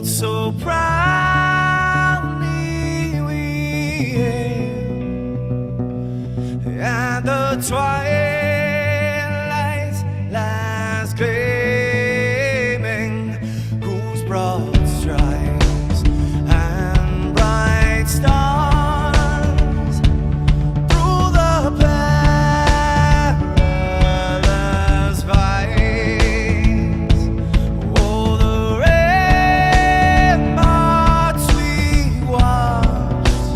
so proudly we hailed, and the twilight's last gleaming, whose broad stripes and bright stars through the perilous fights, oh, the ramparts we watched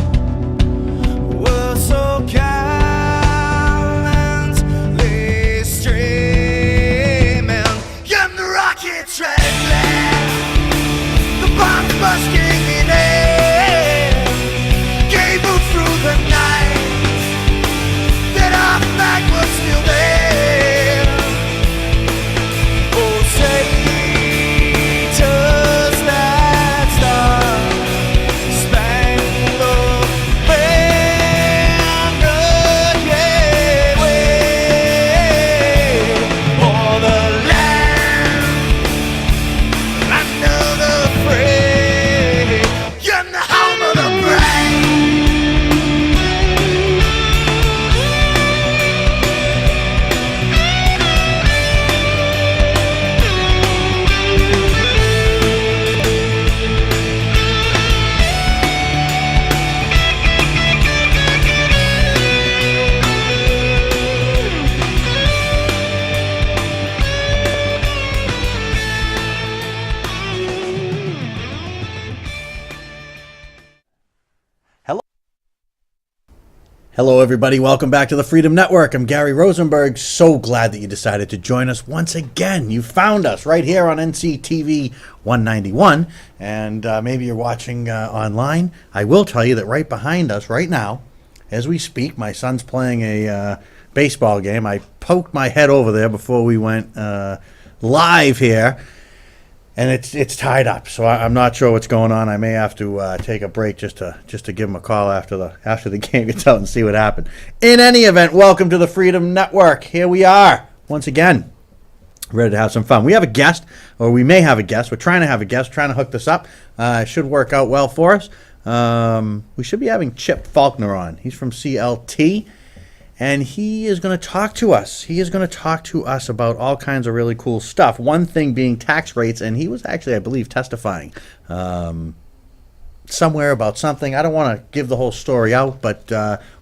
were so gallantly streaming, and the rockets red glare, the bombs bursting in air, gave out through the night that our flag was still there. Oh, say does that star-spangled banner yet wave o'er the land under the fray, and the home of the brave. Hello, everybody. Welcome back to the Freedom Network. I'm Gary Rosenberg. So glad that you decided to join us once again. You found us right here on NCTV 191, and maybe you're watching online. I will tell you that right behind us right now, as we speak, my son's playing a baseball game. I poked my head over there before we went live here, and it's tied up. So I'm not sure what's going on. I may have to take a break just to give him a call after the game gets out and see what happened. In any event, welcome to the Freedom Network. Here we are once again, ready to have some fun. We have a guest, or we may have a guest. We're trying to have a guest, trying to hook this up. It should work out well for us. We should be having Chip Faulkner on. He's from CLT. And he is going to talk to us. He is going to talk to us about all kinds of really cool stuff. One thing being tax rates, and he was actually, I believe, testifying somewhere about something. I don't want to give the whole story out, but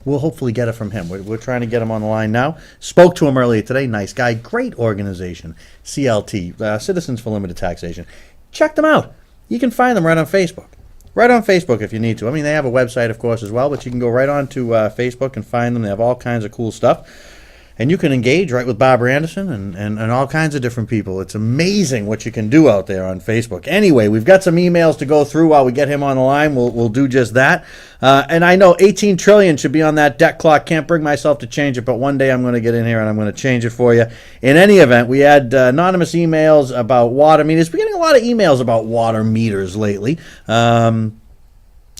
we'll hopefully get it from him. We're trying to get him on the line now. Spoke to him earlier today. Nice guy. Great organization. CLT, Citizens for Limited Taxation. Check them out. You can find them right on Facebook. Right on Facebook if you need to. I mean, they have a website, of course, as well, but you can go right on to Facebook and find them. They have all kinds of cool stuff. And you can engage right with Barbara Anderson and all kinds of different people. It's amazing what you can do out there on Facebook. Anyway, we've got some emails to go through while we get him on the line. We'll do just that. And I know 18 trillion should be on that debt clock. Can't bring myself to change it, but one day I'm going to get in here and I'm going to change it for you. In any event, we had anonymous emails about water meters. We're getting a lot of emails about water meters lately. And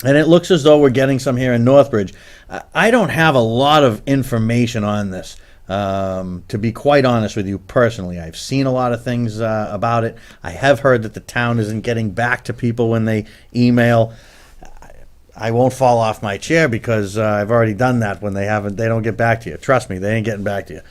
it looks as though we're getting some here in Northbridge. I don't have a lot of information on this. To be quite honest with you personally, I've seen a lot of things about it. I have heard that the town isn't getting back to people when they email. I won't fall off my chair because I've already done that when they don't get back to you. Trust me, they ain't getting back to you.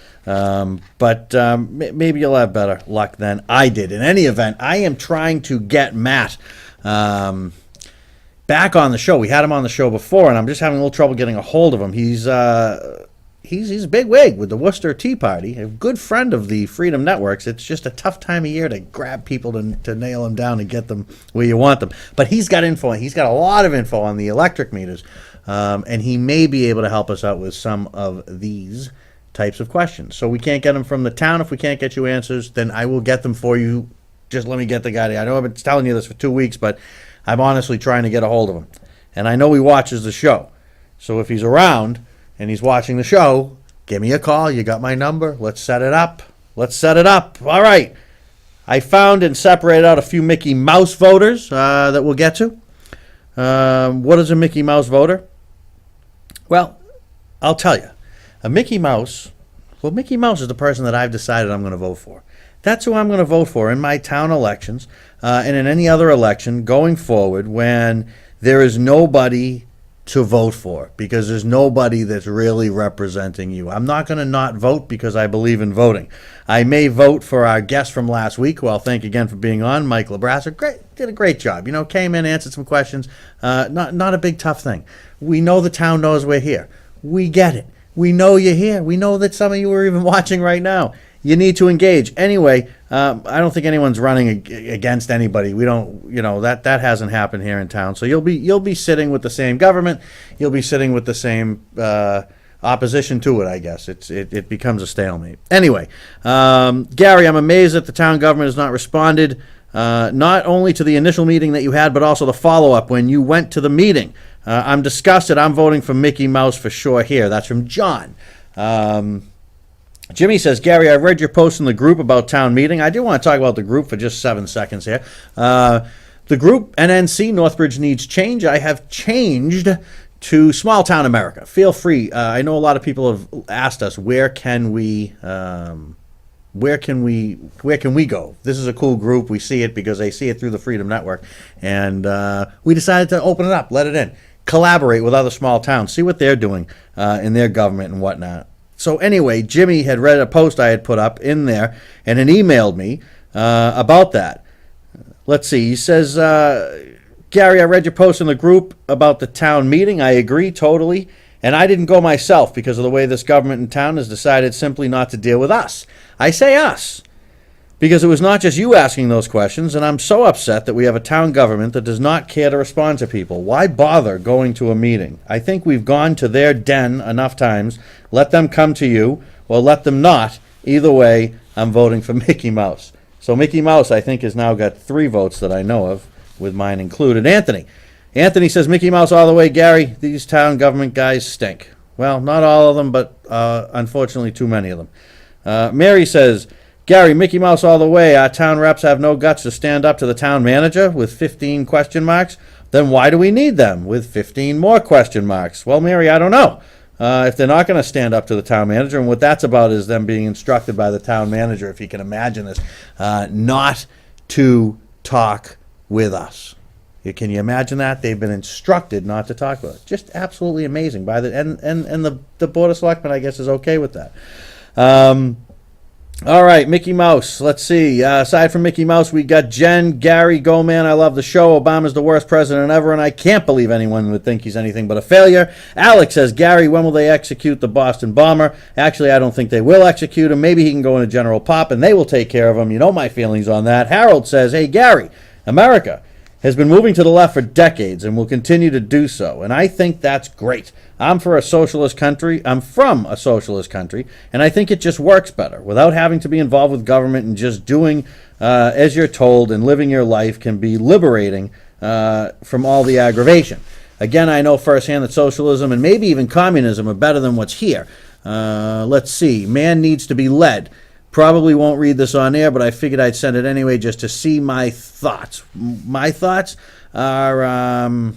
But maybe you'll have better luck than I did. In any event, I am trying to get Matt back on the show. We had him on the show before, and I'm just having a little trouble getting a hold of him. He's a big wig with the Worcester Tea Party, a good friend of the Freedom Networks. It's just a tough time of year to grab people to nail them down and get them where you want them. But he's got info. He's got a lot of info on the electric meters, and he may be able to help us out with some of these types of questions. So we can't get them from the town. If we can't get you answers, then I will get them for you. Just let me get the guy. I know I've been telling you this for 2 weeks, but I'm honestly trying to get a hold of him. And I know he watches the show. So if he's around and he's watching the show, give me a call. You got my number. Let's set it up. All right. I found and separated out a few Mickey Mouse voters that we'll get to. What is a Mickey Mouse voter? Well, I'll tell you. Mickey Mouse is the person that I've decided I'm going to vote for. That's who I'm going to vote for in my town elections and in any other election going forward when there is nobody to vote for because there's nobody that's really representing you. I'm not going to not vote because I believe in voting. I may vote for our guest from last week, who I'll thank again for being on, Mike LaBrassa. Did a great job. Came in, answered some questions. Not a big tough thing. We know the town knows we're here. We get it. We know you're here. We know that some of you are even watching right now. You need to engage. Anyway, I don't think anyone's running against anybody. We don't, that hasn't happened here in town. So you'll be sitting with the same government. You'll be sitting with the same opposition to it, I guess. It becomes a stalemate. Anyway, Gary, I'm amazed that the town government has not responded, not only to the initial meeting that you had, but also the follow-up when you went to the meeting. I'm disgusted. I'm voting for Mickey Mouse for sure here. That's from John. Jimmy says, Gary, I read your post in the group about town meeting. I do want to talk about the group for just 7 seconds here. The group, NNC, Northbridge Needs Change, I have changed to Small Town America. Feel free. I know a lot of people have asked us, where can we go? This is a cool group. We see it because they see it through the Freedom Network. And we decided to open it up, let it in. Collaborate with other small towns, see what they're doing in their government and whatnot. So anyway, Jimmy had read a post I had put up in there and then emailed me about that. Let's see. He says, Gary, I read your post in the group about the town meeting. I agree totally. And I didn't go myself because of the way this government in town has decided simply not to deal with us. I say us because it was not just you asking those questions, and I'm so upset that we have a town government that does not care to respond to people. Why bother going to a meeting? I think we've gone to their den enough times. Let them come to you, or let them not. Either way, I'm voting for Mickey Mouse. So Mickey Mouse, I think, has now got 3 votes that I know of, with mine included. Anthony says, Mickey Mouse all the way, Gary. These town government guys stink. Well, not all of them, but unfortunately too many of them. Mary says, Gary, Mickey Mouse all the way. Our town reps have no guts to stand up to the town manager with 15 question marks. Then why do we need them with 15 more question marks? Well, Mary, I don't know. If they're not going to stand up to the town manager, and what that's about is them being instructed by the town manager, if you can imagine this, not to talk with us. Can you imagine that? They've been instructed not to talk with us. Just absolutely amazing. And the Board of Selectmen, I guess, is okay with that. All right, Mickey Mouse. Let's see. Aside from Mickey Mouse, we got Jen, Gary, Go Man. I love the show. Obama's the worst president ever, and I can't believe anyone would think he's anything but a failure. Alex says, Gary, when will they execute the Boston bomber? Actually, I don't think they will execute him. Maybe he can go into General Pop, and they will take care of him. You know my feelings on that. Harold says, hey, Gary, America has been moving to the left for decades and will continue to do so, and I think that's great. I'm from a socialist country, and I think it just works better. Without having to be involved with government and just doing as you're told and living your life can be liberating from all the aggravation. Again, I know firsthand that socialism and maybe even communism are better than what's here. Let's see. Man needs to be led. Probably won't read this on air, but I figured I'd send it anyway just to see my thoughts. My thoughts are,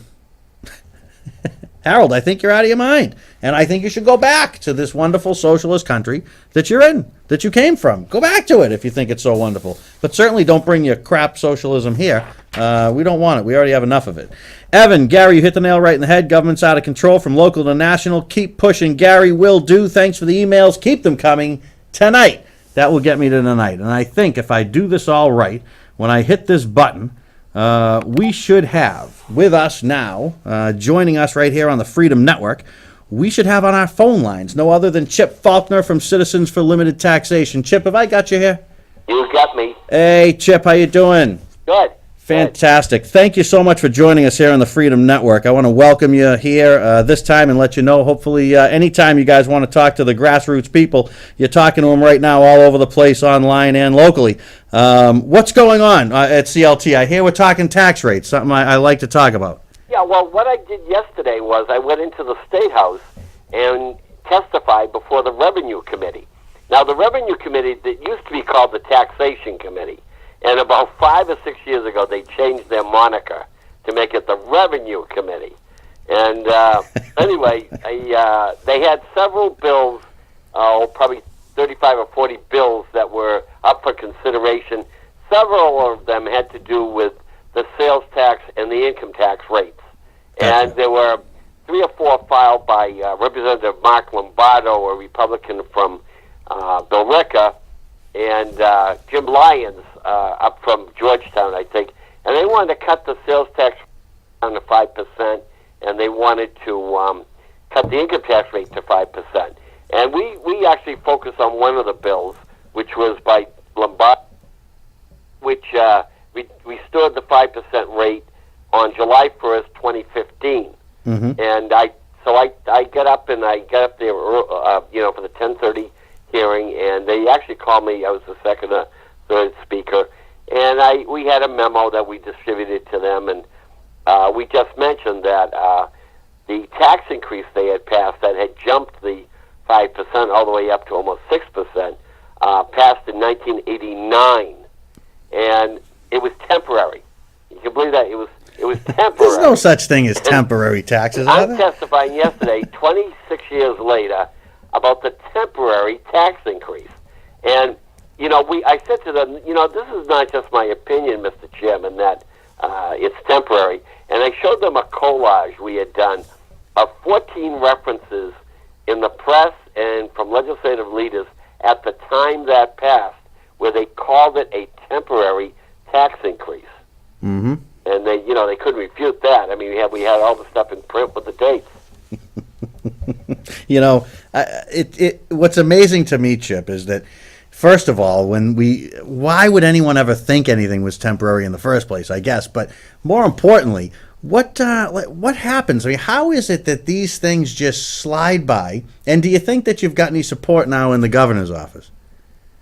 Harold, I think you're out of your mind. And I think you should go back to this wonderful socialist country that you're in, that you came from. Go back to it if you think it's so wonderful. But certainly don't bring your crap socialism here. We don't want it. We already have enough of it. Evan, Gary, you hit the nail right in the head. Government's out of control from local to national. Keep pushing. Gary, will do. Thanks for the emails. Keep them coming tonight. That will get me to tonight. And I think if I do this all right, when I hit this button, we should have with us now, joining us right here on the Freedom Network, we should have on our phone lines no other than Chip Faulkner from Citizens for Limited Taxation. Chip, have I got you here? You got me. Hey, Chip, how you doing? Good. Fantastic. Thank you so much for joining us here on the Freedom Network. I want to welcome you here this time and let you know, hopefully, anytime you guys want to talk to the grassroots people, you're talking to them right now all over the place, online and locally. What's going on at CLT? I hear we're talking tax rates, something I like to talk about. Yeah, well, what I did yesterday was I went into the State House and testified before the Revenue Committee. Now, the Revenue Committee, that used to be called the Taxation Committee. And about 5 or 6 years ago, they changed their moniker to make it the Revenue Committee. And anyway, they had several bills, probably 35 or 40 bills that were up for consideration. Several of them had to do with the sales tax and the income tax rates. Gotcha. And there were 3 or 4 filed by Representative Mark Lombardo, a Republican from Billerica, and Jim Lyons up from Georgetown, I think. And they wanted to cut the sales tax down to 5%, and they wanted to cut the income tax rate to 5%. And we actually focused on one of the bills, which was by Lombardo, which restored the 5% rate on July 1st, 2015. Mm-hmm. And I got up there, for the 10:30 hearing, and they actually called me. I was the second or third speaker, and we had a memo that we distributed to them, and we just mentioned that the tax increase they had passed that had jumped the 5% all the way up to almost 6%, passed in 1989, and it was temporary. You can believe that it was temporary. There's no such thing as temporary taxes, are I'm there? testifying yesterday, 26 years later, about the temporary tax increase. And, I said to them, this is not just my opinion, Mr. Chairman, that it's temporary. And I showed them a collage we had done of 14 references in the press and from legislative leaders at the time that passed, where they called it a temporary tax increase. Mm-hmm. And they couldn't refute that. I mean, we had all the stuff in print with the dates. What's amazing to me, Chip, is that first of all, why would anyone ever think anything was temporary in the first place? I guess, but more importantly, what happens? I mean, how is it that these things just slide by? And do you think that you've got any support now in the governor's office?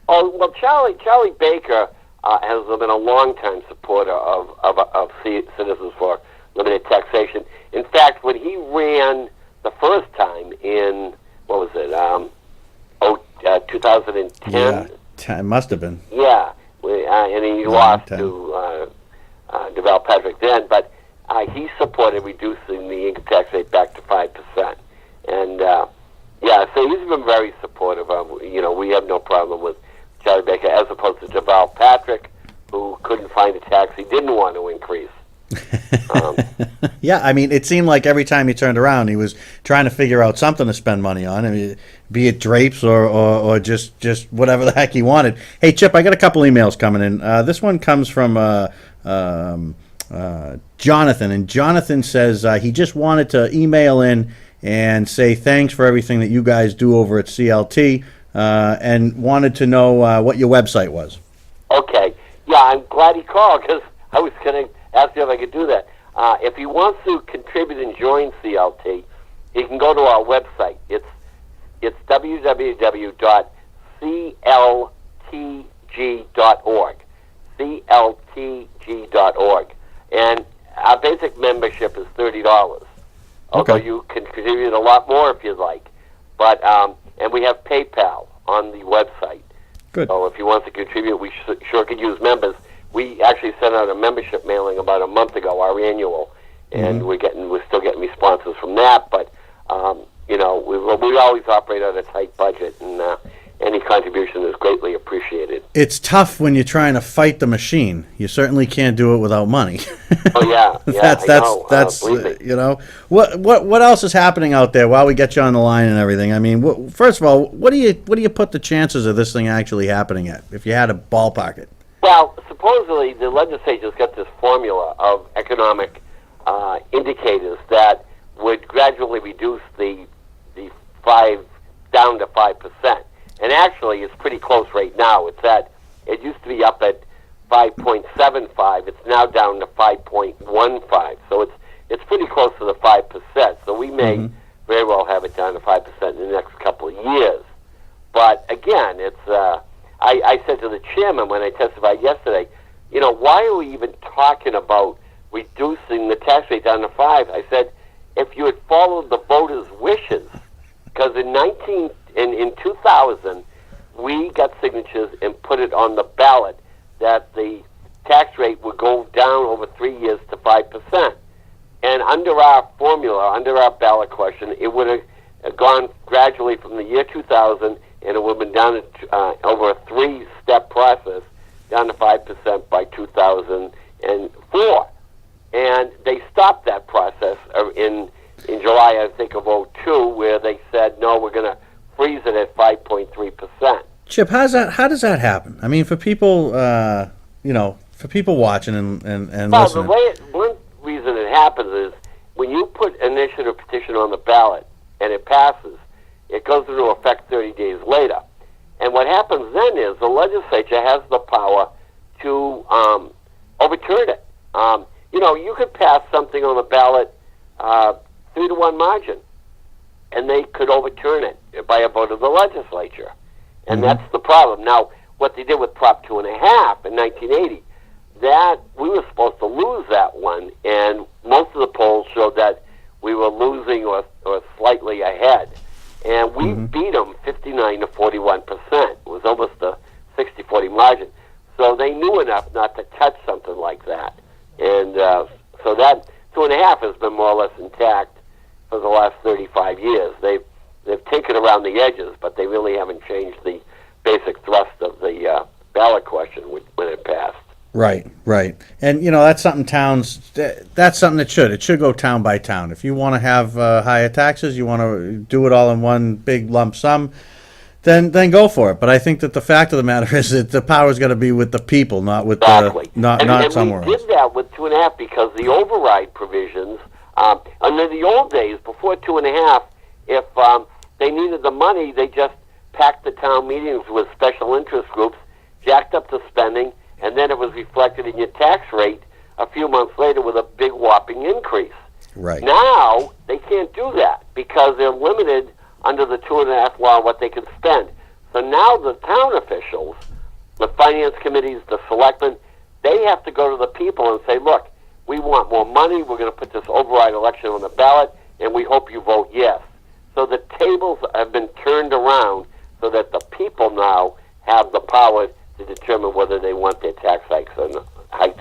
Oh well, Charlie Baker has been a long-time supporter of Citizens for Limited Taxation. In fact, when he ran the first time in, 2010? Yeah, it must have been. Yeah, and he lost to DeVal Patrick then, but he supported reducing the income tax rate back to 5%. And, so he's been very supportive of, we have no problem with Charlie Baker, as opposed to DeVal Patrick, who couldn't find a tax he didn't want to increase. Yeah, I mean, it seemed like every time he turned around, he was trying to figure out something to spend money on. I mean, be it drapes or just whatever the heck he wanted. Hey, Chip, I got a couple emails coming in. This one comes from Jonathan, and Jonathan says he just wanted to email in and say thanks for everything that you guys do over at CLT, and wanted to know what your website was. Okay. Yeah, I'm glad he called, because I was going to ask you if I could do that. If he wants to contribute and join CLT, he can go to our website. It's www.cltg.org. cltg.org. And our basic membership is $30. Although you can contribute a lot more if you'd like. But and we have PayPal on the website. Good. So if he wants to contribute, we sure could use members. We actually sent out a membership mailing about a month ago, our annual, and we're still getting responses from that. But we always operate on a tight budget, and any contribution is greatly appreciated. It's tough when you're trying to fight the machine. You certainly can't do it without money. Oh yeah, that's believe me. What else is happening out there while we get you on the line and everything? I mean, first of all, what do you put the chances of this thing actually happening at, if you had to ballpark it? Well, supposedly the legislature's got this formula of economic indicators that would gradually reduce the 5 down to 5%. And actually, it's pretty close right now. It used to be up at 5.75. It's now down to 5.15. So it's pretty close to the 5%. So we may very well have it down to 5% in the next couple of years. But again, I said to the chairman when I testified yesterday, why are we even talking about reducing the tax rate down to 5? I said, if you had followed the voters' wishes, because in 2000, we got signatures and put it on the ballot that the tax rate would go down over 3 years to 5%. And under our formula, under our ballot question, it would have gone gradually from the year 2000 and it would have been down to, over a 3-step process, down to 5% by 2004. And they stopped that process in July, I think, of '02, where they said, no, we're going to freeze it at 5.3%. Chip, how does that happen? I mean, for people, for people watching and Well, listening. one reason it happens is when you put initiative petition on the ballot and it passes, it goes into effect 30 days later. And what happens then is the legislature has the power to overturn it. You could pass something on the ballot 3-to-1 margin, and they could overturn it by a vote of the legislature. And that's the problem. Now, what they did with Prop 2.5 in 1980, that we were supposed to lose that one, and most of the polls showed that we were losing or slightly ahead. And we beat them 59 to 41%. It was almost a 60-40 margin. So they knew enough not to touch something like that. And so that 2.5 has been more or less intact for the last 35 years. They've tinkered around the edges, but they really haven't changed the basic thrust of the ballot question when it passed. Right. And, that's something that's something it should go town by town. If you want to have higher taxes, you want to do it all in one big lump sum, then go for it. But I think that the fact of the matter is that the power's got to be with the people, not with Exactly. not somewhere we else. did that with 2.5 because the override provisions, under the old days, before 2.5, if they needed the money, they just packed the town meetings with special interest groups, jacked up the spending, and then it was reflected in your tax rate a few months later with a big whopping increase. Right. Now, they can't do that because they're limited under the 2.5 law what they can spend. So now the town officials, the finance committees, the selectmen, they have to go to the people and say, look, we want more money, we're going to put this override election on the ballot, and we hope you vote yes. So the tables have been turned around so that the people now have the power to determine whether they want their tax hikes or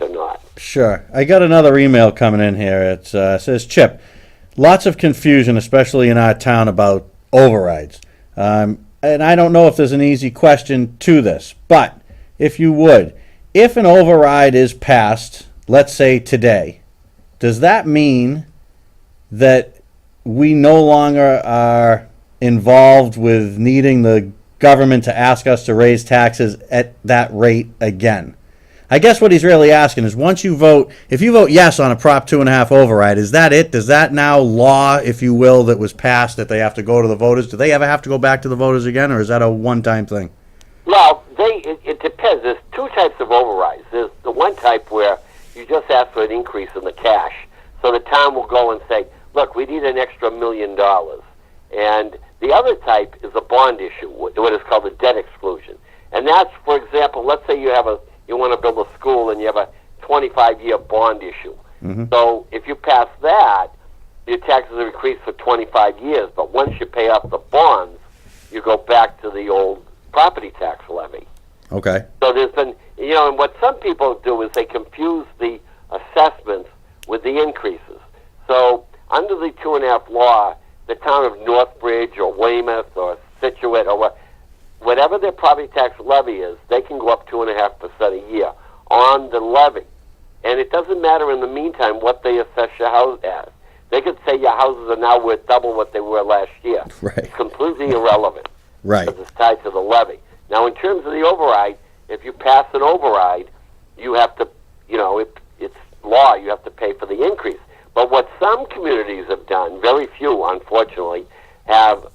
not. Sure. I got another email coming in here. It says, Chip, lots of confusion, especially in our town, about overrides. And I don't know if there's an easy question to this, but if you would, if an override is passed, let's say today, does that mean that we no longer are involved with needing the government to ask us to raise taxes at that rate again? I guess what he's really asking is, once you vote, if you vote yes on a Prop 2.5 override, is that it? Does that now law, if you will, that was passed, that they have to go to the voters? Do they ever have to go back to the voters again, or is that a one-time thing? Well, it depends. There's two types of overrides. There's the one type where you just ask for an increase in the cash. So the town will go and say, look, we need an extra $1 million. And the other type is a bond issue, what is called a debt exclusion. And that's, for example, let's say you want to build a school and you have a 25-year bond issue. So if you pass that, your taxes are increased for 25 years. But once you pay off the bonds, you go back to the old property tax levy. Okay. So there's been, and what some people do is they confuse the assessments with the increases. So under the 2.5 law, the town of Northbridge or Weymouth or Situate or whatever their property tax levy is, they can go up 2.5% a year on the levy. And it doesn't matter in the meantime what they assess your house as. They could say your houses are now worth double what they were last year. Right. It's completely irrelevant. Right. Because it's tied to the levy. Now, in terms of the override, if you pass an override, you have to, it's law, you have to pay for the increase. But what some communities have done, very few, unfortunately, have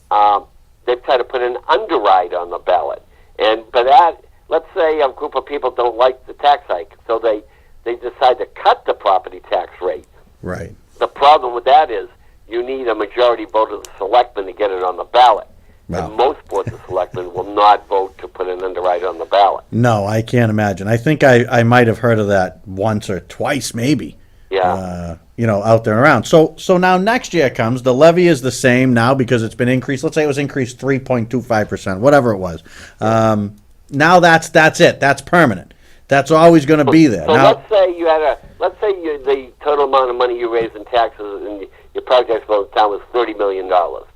they've tried to put an underride on the ballot. And by that, let's say a group of people don't like the tax hike, so they decide to cut the property tax rate. Right. The problem with that is you need a majority vote of the selectmen to get it on the ballot. Wow. And most boards of selectmen will not vote to put an underride on the ballot. No, I can't imagine. I think I might have heard of that once or twice, maybe. Yeah. Out there and around. So now next year comes, the levy is the same now because it's been increased. Let's say it was increased 3.25%, whatever it was. Now that's it. That's permanent. That's always going to be there. So now, the total amount of money you raise in taxes and your property tax bill in town was $30 million.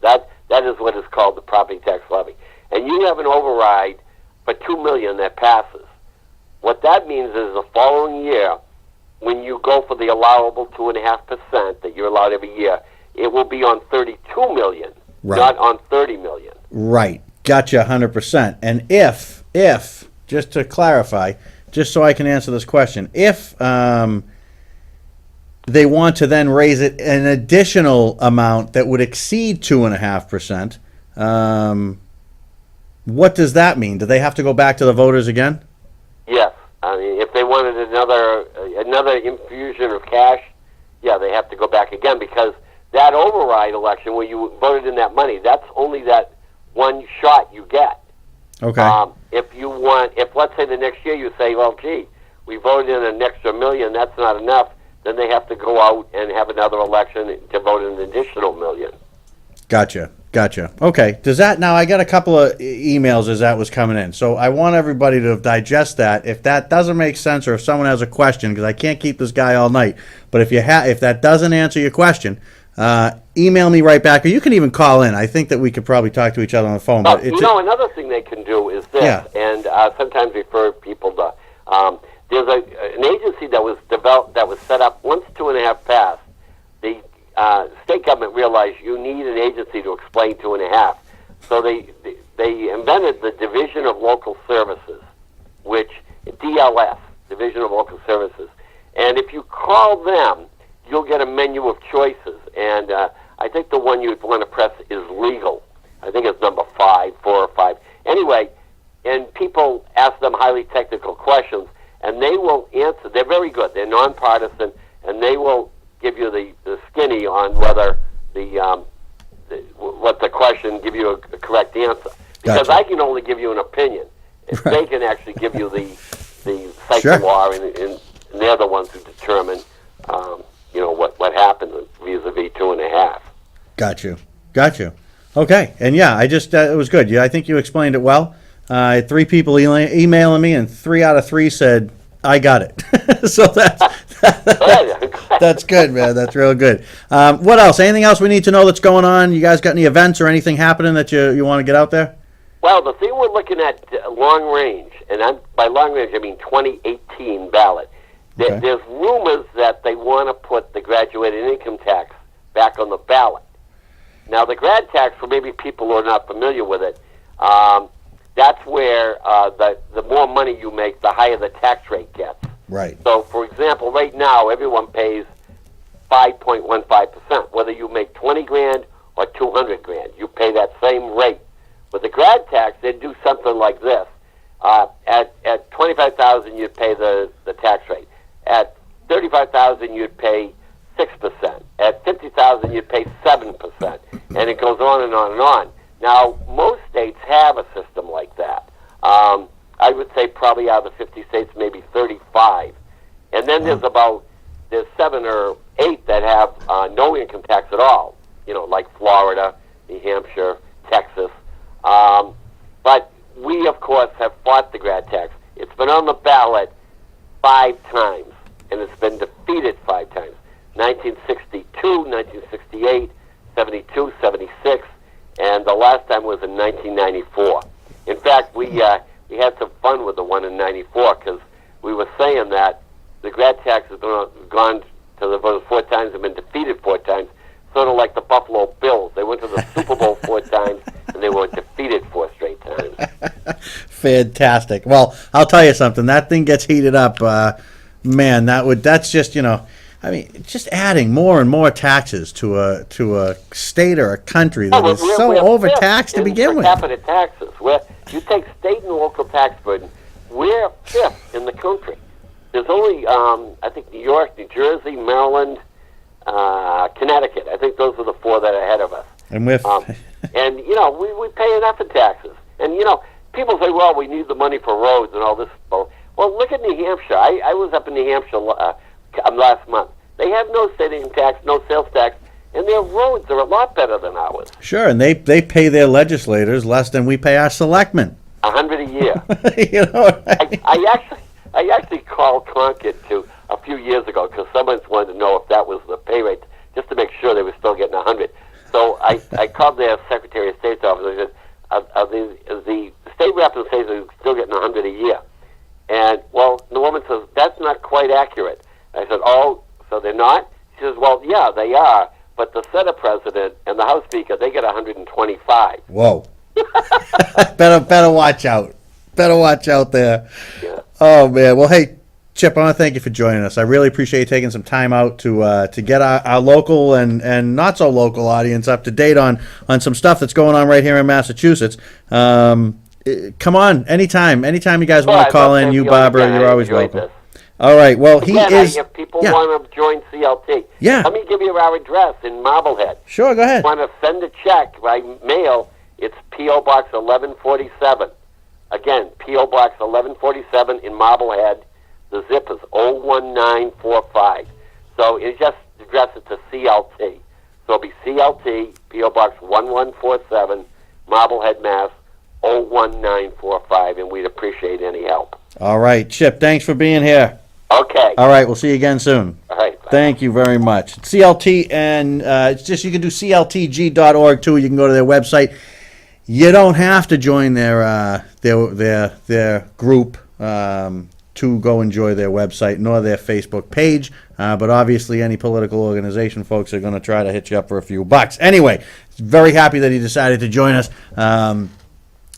That is what is called the property tax levy. and you have an override for $2 million that passes. What that means is the following year, when you go for the allowable 2.5% that you're allowed every year, it will be on $32 million, not on $30 million. Right. Gotcha, 100%. And if, just to clarify, just so I can answer this question, if they want to then raise it an additional amount that would exceed 2.5%, what does that mean? Do they have to go back to the voters again? Yes. I mean, if they wanted another infusion of cash, yeah, they have to go back again, because that override election where you voted in that money, that's only that one shot you get. Okay. If let's say the next year you say, well, gee, we voted in an extra $1 million, that's not enough, then they have to go out and have another election to vote in an additional $1 million. Gotcha. Okay. Does that, now I got a couple of emails as that was coming in. So I want everybody to digest that. If that doesn't make sense, or if someone has a question, because I can't keep this guy all night, but if that doesn't answer your question, email me right back, or you can even call in. I think that we could probably talk to each other on the phone. But another thing they can do is this, and sometimes refer people to, there's an agency that was developed, that was set up once 2.5 passed. The state government realized you need an agency to explain 2.5. So they invented the Division of Local Services, which, DLS, Division of Local Services. And if you call them, you'll get a menu of choices. And I think the one you'd want to press is legal. I think it's number 4 or 5. Anyway, and people ask them highly technical questions, and they will answer. They're very good. They're nonpartisan, and they will give you the skinny on whether what the question, give you a correct answer. Because Gotcha. I can only give you an opinion. If Right. they can actually give you the cite the law, and they're the ones who determine what happened vis-a-vis 2.5. Got you. Okay. And yeah, I just, it was good. Yeah, I think you explained it well. I had 3 people emailing me, and 3 out of 3 said, I got it. So that's good, man. That's real good. What else? Anything else we need to know that's going on? You guys got any events or anything happening that you want to get out there? Well, the thing we're looking at long range, and by long range I mean 2018 ballot. Okay. There's rumors that they want to put the graduated income tax back on the ballot. Now, the grad tax, for maybe people who are not familiar with it, that's where the more money you make, the higher the tax rate gets. Right. So, for example, right now, everyone pays 5.15%. Whether you make 20 grand or 200 grand, you pay that same rate. With the grad tax, they'd do something like this. At 25,000, you'd pay the tax rate. At 35,000, you'd pay 6%. At 50,000, you'd pay 7%. And it goes on and on and on. Now, most states have a system like that. I would say probably out of the 50 states, maybe 35. And then there's 7 or 8 that have no income tax at all, like Florida, New Hampshire, Texas. But we, of course, have fought the grad tax. It's been on the ballot 5 times, and it's been defeated 5 times. 1962, 1968, 72, 76, and the last time was in 1994. In fact, we had some fun with the one in 94, because we were saying that the grad tax has gone to the voters 4 times and been defeated 4 times, sort of like the Buffalo Bills. They went to the Super Bowl 4 times, and they were defeated 4 straight times. Fantastic. Well, I'll tell you something. That thing gets heated up, man. That's just just adding more and more taxes to a state or a country that is so overtaxed to begin with. Per capita taxes, where you take state and local tax burden, we're 5th in the country. There's only, I think, New York, New Jersey, Maryland, Connecticut. I think those are the 4 that are ahead of us. And with and we pay enough in taxes. And people say, well, we need the money for roads and all this. Well, look at New Hampshire. I was up in New Hampshire last month. They have no state income tax, no sales tax, and their roads are a lot better than ours. Sure, and they pay their legislators less than we pay our selectmen. $100 a year. Right? I actually called Concord a few years ago because someone wanted to know if that was the pay rate, just to make sure they were still getting $100. So I called their Secretary of State's office. I said, is quite accurate. I said, oh, so they're not? She says, well, yeah, they are, but the Senate President and the House Speaker, they get 125. Whoa. better watch out. Better watch out there. Yeah. Oh, man. Well, hey, Chip, I want to thank you for joining us. I really appreciate you taking some time out to get our local and not so local audience up to date on some stuff that's going on right here in Massachusetts. Come on, anytime you guys want to call in, you, Barbara, you're always welcome. This. All right, well, he Again, is... if people want to join CLT, let me give you our address in Marblehead. Sure, go ahead. If you want to send a check by mail, it's P.O. Box 1147. Again, P.O. Box 1147 in Marblehead. The zip is 01945. So you just address it to CLT. So it'll be CLT, P.O. Box 1147, Marblehead, Mass. 01945, and we'd appreciate any help. All right, Chip, thanks for being here. Okay. All right, we'll see you again soon. All right. Bye. Thank you very much. CLT, and it's just you can do CLTG.org too. You can go to their website. You don't have to join their group to go enjoy their website nor their Facebook page. But obviously, any political organization folks are going to try to hit you up for a few bucks. Anyway, very happy that he decided to join us.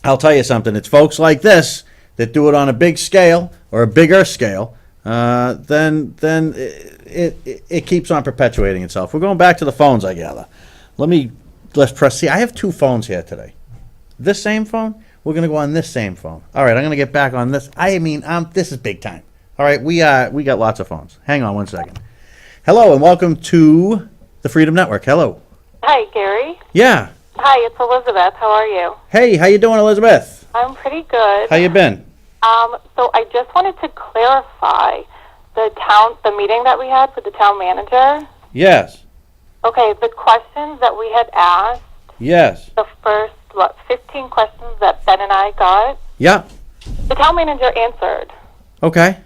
I'll tell you something. It's folks like this that do it on a big scale or a bigger scale. Then it keeps on perpetuating itself. We're going back to the phones, I gather. Let's press. See, I have two phones here today. This same phone. We're going to go on this same phone. All right, I'm going to get back on this. This is big time. All right, we got lots of phones. Hang on one second. Hello, and welcome to the Freedom Network. Hello. Hi, Gary. Yeah. Hi, it's Elizabeth. How are you? Hey, how you doing, Elizabeth? I'm pretty good. How you been? So I just wanted to clarify the meeting that we had with the town manager. Yes. Okay, the questions that we had asked. Yes. The first 15 questions that Ben and I got. Yeah. The town manager answered. Okay.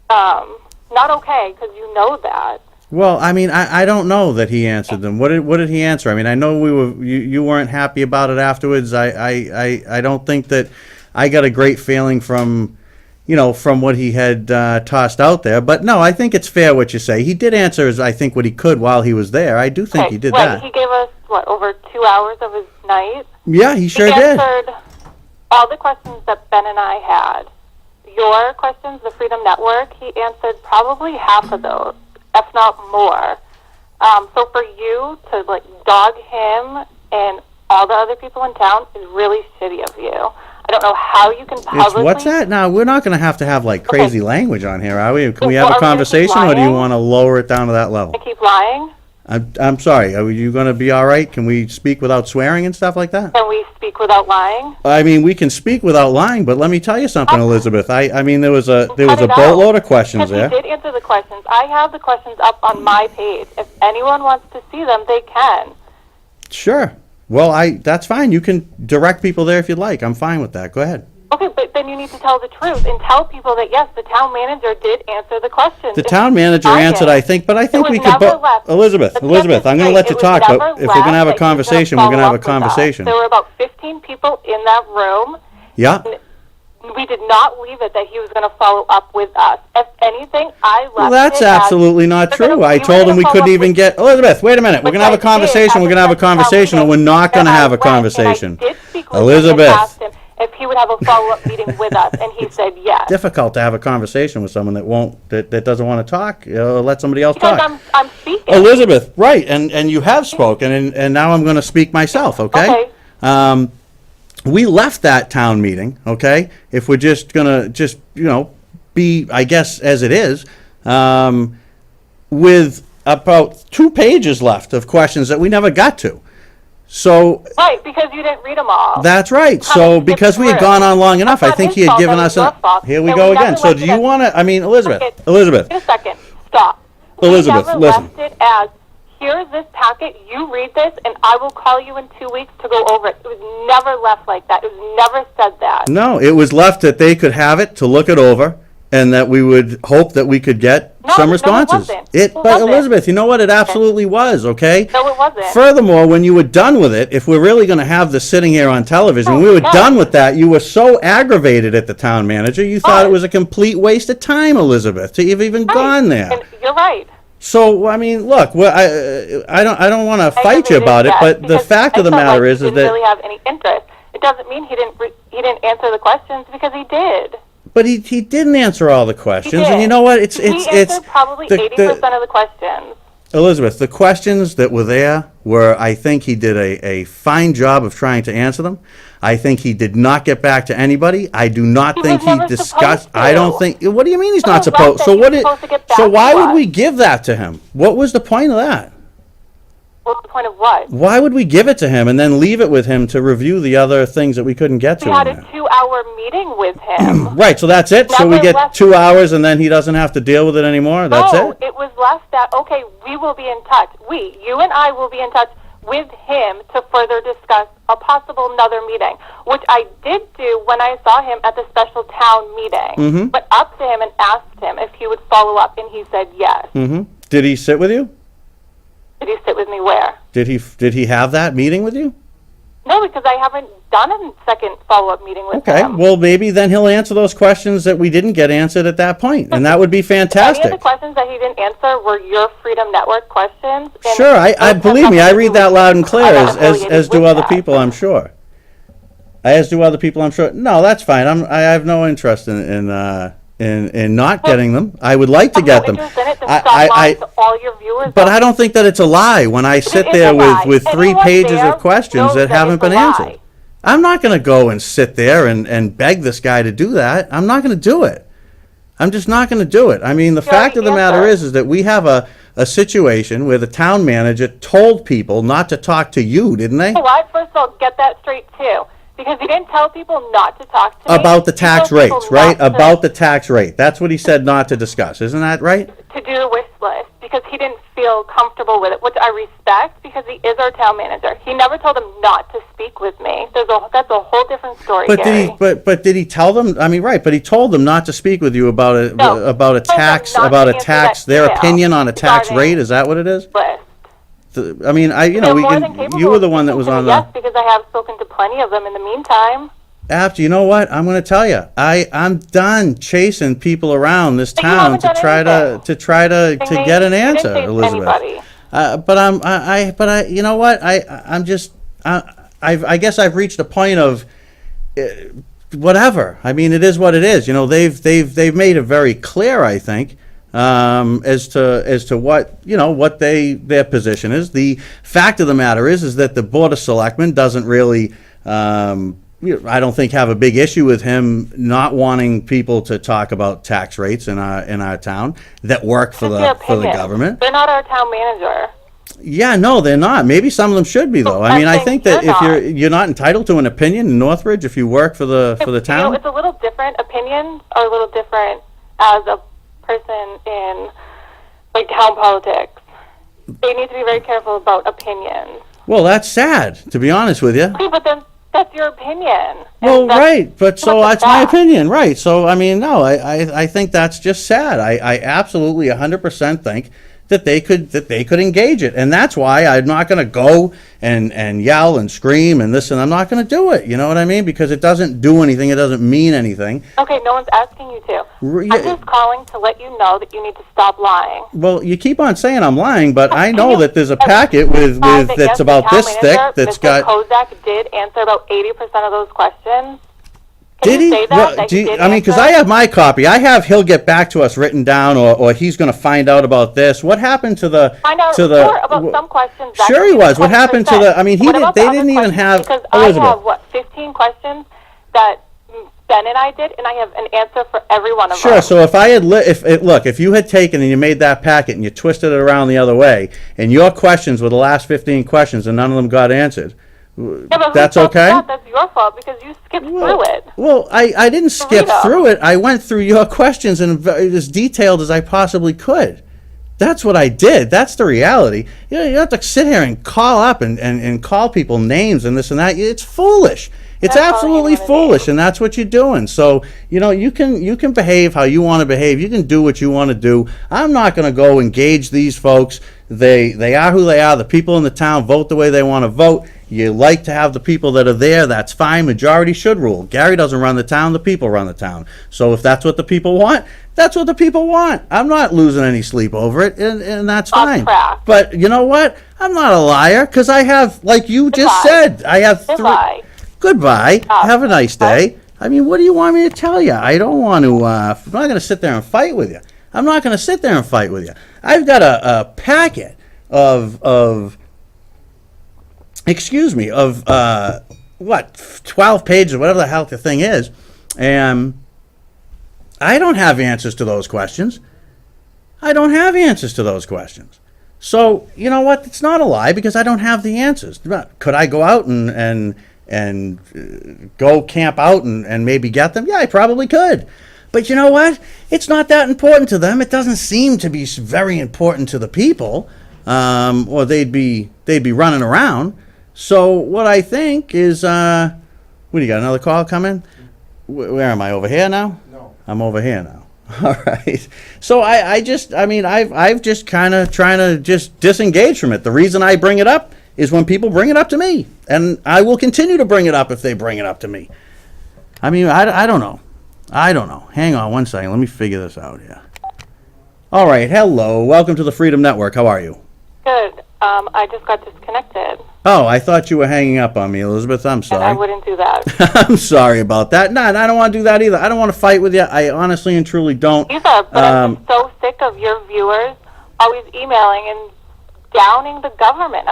Not okay, because you know that. Well, I don't know that he answered them. What did he answer? I know you weren't happy about it afterwards. I don't think that I got a great feeling from what he had tossed out there. But no, I think it's fair what you say. He did answer I think what he could while he was there. I do think he did that. He gave us over 2 hours of his night. Yeah, he sure did. He answered all the questions that Ben and I had. Your questions, the Freedom Network, he answered probably half of those, if not more. So for you to dog him and all the other people in town is really shitty of you. I don't know how you can publicly... What's that? Now, we're not going to have crazy language on here, are we? Can we Well, have a are we gonna conversation, keep or do you lying? want to lower it down to that level? I keep lying? I'm sorry. Are you going to be all right? Can we speak without swearing and stuff like that? Can we speak without lying? We can speak without lying, but let me tell you something, Elizabeth. There was a Cut it out. boatload of questions Because there. he did answer the questions. I have the questions up on my page. If anyone wants to see them, they can. Sure. Well, that's fine. You can direct people there if you'd like. I'm fine with that. Go ahead. Okay, but then you need to tell the truth and tell people that, yes, the town manager did answer the questions. The town manager answered, I think, but I think we could... Elizabeth, I'm going to let you talk, but if we're going to have a conversation, we're going to have a conversation. There were about 15 people in that room. Yeah. We did not leave it that he was going to follow up with us. If anything, I left Well, that's absolutely not true. I told him we couldn't even get... Elizabeth, wait a minute. We're going to have a conversation. We're going to have a conversation, or we're not going to have a conversation. Elizabeth. If he would have a follow-up meeting with us, and he said yes. Difficult to have a conversation with someone that doesn't want to talk. Let somebody else Because talk. I'm speaking. Elizabeth, right, and you have spoken, and now I'm going to speak myself, okay? Okay. We left that town meeting, okay? If we're just going to be, I guess, as it is, with about 2 pages left of questions that we never got to. So Right, because you didn't read them all. that's right. So because we had gone on long enough, I think he had given us a... Here we go again. So do you want to... Elizabeth. Wait a second. Stop. Elizabeth, we never listen. left it as, here's this packet, you read this, and I will call you in 2 weeks to go over it. It was never left like that. It was never said that. No, it was left that they could have it to look it over, and that we would hope that we could get No, some no, it responses. wasn't. But It wasn't. Elizabeth, you know what? It absolutely was, okay? No, it wasn't. Furthermore, when you were done with it, if we're really going to have this sitting here on television, we were no. done with that. You were so aggravated at the town manager, you thought it was a complete waste of time, Elizabeth, to have even gone there. And you're right. So, I mean, look, well, I don't want to fight you Aggravated, about it, yes, but the because fact of the I felt matter like is he didn't that, really have any interest. It doesn't mean he didn't answer the questions, because he did. but he didn't answer all the questions, He and you did. know what? It's He answered probably 80% of the questions. Elizabeth, the questions that were there were, I think he did a fine job of trying to answer them. I think he did not get back to anybody. I do not He think was he never discussed. supposed to. I don't think. What do you mean he's not Well, supposed? Russ So said what? he's supposed to get So back why to would us. we give that to him? What was the point of that? What's the point of what? Why would we give it to him and then leave it with him to review the other things that we couldn't get to? We had in a there? 2-hour meeting with him. Right. So that's it. So we Never get left- 2 hours and then he doesn't have to deal with it anymore. That's No, it. it was left that, okay, we will be in touch. You and I will be in touch with him to further discuss a possible another meeting, which I did do when I saw him at the special town meeting. Mm-hmm. Went up to him and asked him if he would follow up, and he said yes. Did he sit with you? Did he sit with me where? Did he have that meeting with you? No, because I haven't done a second follow-up meeting with Okay, him. well, maybe then he'll answer those questions that we didn't get answered at that point, and that would be Any of fantastic. the questions that he didn't answer were your Freedom Network questions. and Sure, I those have believe me, I nothing to read do that with- loud and clear, I'm not as affiliated do with other that. people, I'm sure. As do other people, I'm sure. No, that's fine. I have no interest in not getting them. I would like to I'm get not them. interested in it. Then I- stop I- lying to all your viewers. But I don't think that it's a lie when I sit is there a lie. with 3 Anyone pages there of questions knows that that haven't it's a been lie. answered. I'm not going to go and sit there and beg this guy to do that. I'm not going to do it. I'm just not going to do it. I mean, the fact of the matter is that we have a situation where the town manager told people not to talk to you, didn't they? Well, I first of all get that straight too, because he didn't tell people not to talk to me. About the He tax told people rates, right? not to- About the tax rate. That's what he said not to discuss. Isn't that right? to do the wish list because he didn't feel comfortable with it, which I respect because he is our town manager. He never told them not to speak with me. That's a whole different story. But Gary. did he tell them? I mean, right? But he told them not to speak with you about a No. about a He told them tax not about to a answer tax. that Their email opinion on a tax regarding rate. Is that what it is? list. I mean, They're we more than can. capable You were of the one that speaking was to me, on yes, the. because I have spoken to plenty of them in the meantime. After, you know what? I'm going to tell you. I'm done chasing people around this But you town haven't to done try to Amy, get an you didn't answer, chase Elizabeth. anybody. But you know what? I'm just, I guess I've reached a point of, whatever. I mean, it is what it is. You know, they've made it very clear, I think, as to what, what their position is. The fact of the matter is that the Board of Selectmen doesn't really, I don't think have a big issue with him not wanting people to talk about tax rates in our town that work for That's the their opinion. government. They're not our town manager. Yeah, no, they're not. Maybe some of them should be though. I mean, I think that if you're not entitled to an opinion in Northridge if you work for the town. It's a little different. Opinions are a little different as a person in like town politics. They need to be very careful about opinions. Well, that's sad, to be honest with you. Okay, but then that's your opinion. And Well, that's- right, but so what's that's my that? opinion, right? So I mean, no, I think that's just sad. I absolutely 100% think that they could engage it, and that's why I'm not going to go and yell and scream and this, and I'm not going to do it. You know what I mean? Because it doesn't do anything. It doesn't mean anything. Okay, no one's asking you to. R- I'm yeah. just calling to let you know that you need to stop lying. Well, you keep on saying I'm lying, but I Can know you that there's a clarify packet with that that's yes, the about town this thick manager, that's Mr. got. Kozak did answer about 80% of those questions. Did Can you he? say that? Well, that do you- did I mean, because answer? I have my copy. I have he'll get back to us written down, or he's going to find out about this. What happened to the Find out to the? sure about some questions. that Sure could he be was. What happened to 100%. the? I mean, What about they the other didn't even questions? have Because Elizabeth. I have 15 questions that Ben and I did, and I have an answer for every one of them. Sure. So if I had if you had taken and you made that packet and you twisted it around the other way, and your questions were the last 15 questions and none of them got answered, Yeah, but whose that's fault is okay. that? That's your fault because you skipped through it. Well, I didn't skip Rita. through it. I went through your questions and as detailed as I possibly could. That's what I did. That's the reality. You have to sit here and call up and call people names and this and that. It's foolish. It's That's all absolutely you wanna foolish, do. and that's what you're doing. So, you can behave how you want to behave. You can do what you want to do. I'm not going to go engage these folks. They are who they are. The people in the town vote the way they want to vote. You like to have the people that are there, that's fine. Majority should rule. Gary doesn't run the town, the people run the town. So if that's what the people want, that's what the people want. I'm not losing any sleep over it, and that's Off fine. track. But you know what? I'm not a liar, because I have, like you just Goodbye. said, I have three. Goodbye. Goodbye. Have a nice Bye. day. I mean, what do you want me to tell you? I don't want to, I'm not going to sit there and fight with you. I'm not going to sit there and fight with you. I've got a packet of 12 pages or whatever the hell the thing is, and I don't have answers to those questions. I don't have answers to those questions. So, you know what? It's not a lie, because I don't have the answers. Could I go out and go camp out and maybe get them? Yeah, I probably could. But you know what? It's not that important to them. It doesn't seem to be very important to the people, or they'd be running around. So what I think is, what do you got? Another call coming? Where am I? Over here now? No, I'm over here now. All right. So I've just kind of trying to just disengage from it. The reason I bring it up is when people bring it up to me, and I will continue to bring it up if they bring it up to me. I mean, I don't know. I don't know. Hang on one second. Let me figure this out here. All right. Hello. Welcome to the Freedom Network. How are you? Good. I just got disconnected, Oh, I thought you were hanging up on me, Elizabeth. I'm and I sorry. wouldn't do that. I'm sorry about that. No, I don't want to do that either. I don't want to fight with you. I honestly and truly don't. Either, but I'm just so sick of your viewers always emailing and downing the government,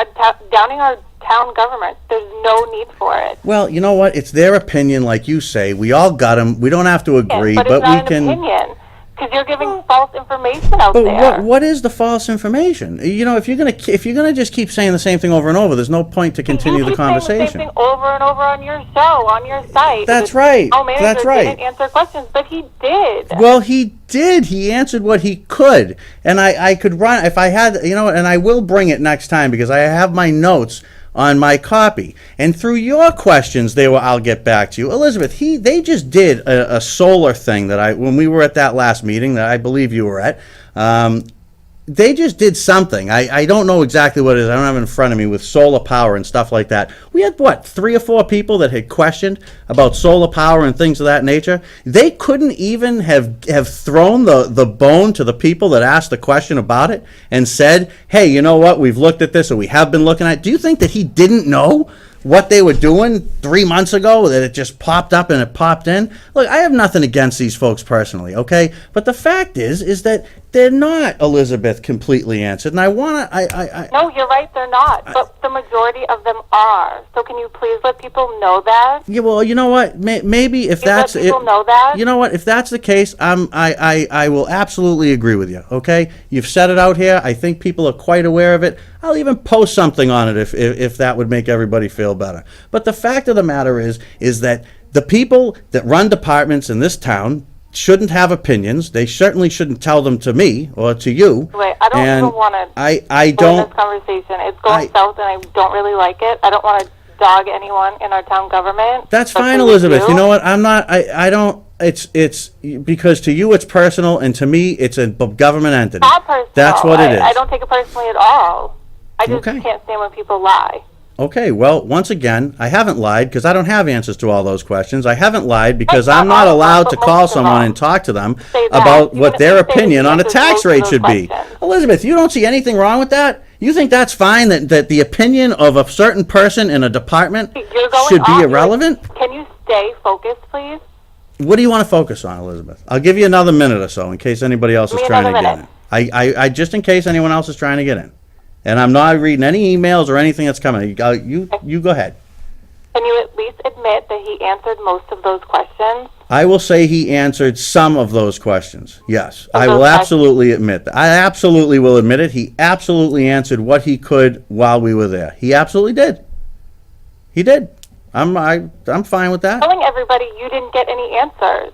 downing our town government. There's no need for it. Well, you know what? It's their opinion, like you say. We all got them. We don't have to agree, but but it's not we an can. opinion, because you're giving false information out But there. what is the false information? You know, if you're gonna just keep saying the same thing over and over, there's no point to continue you the keep saying the conversation. same thing over and over on your show, on your site. That's The right. town manager That's right. didn't answer questions, but he did. Well, he did. He answered what he could. And I could run, if I had, and I will bring it next time, because I have my notes on my copy. And through your questions, I'll get back to you. Elizabeth, they just did a solar thing when we were at that last meeting that I believe you were at, they just did something. I don't know exactly what it is. I don't have it in front of me, with solar power and stuff like that. We had, 3 or 4 people that had questioned about solar power and things of that nature. They couldn't even have thrown the bone to the people that asked the question about it and said, hey, you know what, we've looked at this, or we have been looking at it. Do you think that he didn't know what they were doing 3 months ago, that it just popped up and it popped in? Look, I have nothing against these folks personally, okay? But the fact is that they're not, Elizabeth, completely answered. And I want to, No, you're right, they're not. But the majority of them are. So can you please let people know that? yeah, well, you know what? Maybe if Please let that's it, people know that. you know what? If that's the case, I will absolutely agree with you. Okay, you've said it out here. I think people are quite aware of it. I'll even post something on it if that would make everybody feel better. But the fact of the matter is that the people that run departments in this town shouldn't have opinions. They certainly shouldn't tell them to me or to you. Wait, I don't And even want to I go in don't. this conversation. It's going I- south, and I don't really like it. I don't want to dog anyone in our town government. That's fine, especially Elizabeth. You know what? I'm not. I don't. It's because to you it's personal, and to me it's a government entity. Not personal. That's what it is. I don't take it personally at all. I just Okay. can't stand when people lie. Okay, well, once again, I haven't lied because I don't have answers to all those questions. I haven't lied because Not I'm not all of them, allowed but to most call of someone them. and talk to them Say that. about You what can their say that opinion the on a answers tax most of rate those should be. questions. Elizabeth, you don't see anything wrong with that? You think that's fine, that the opinion of a certain person in a department You're going should be off. irrelevant? Can you stay focused, please? What do you want to focus on, Elizabeth? I'll give you another minute or so in case anybody else is Give me trying to another get in. I just in case anyone else is trying to get in. And I'm not reading any emails or anything that's coming. You go ahead. Can you at least admit that he answered most of those questions? I will say he answered some of those questions. Yes, I those will questions. absolutely admit that. I absolutely will admit it. He absolutely answered what he could while we were there. He absolutely did. He did. I'm fine with that. Telling everybody you didn't get any answers.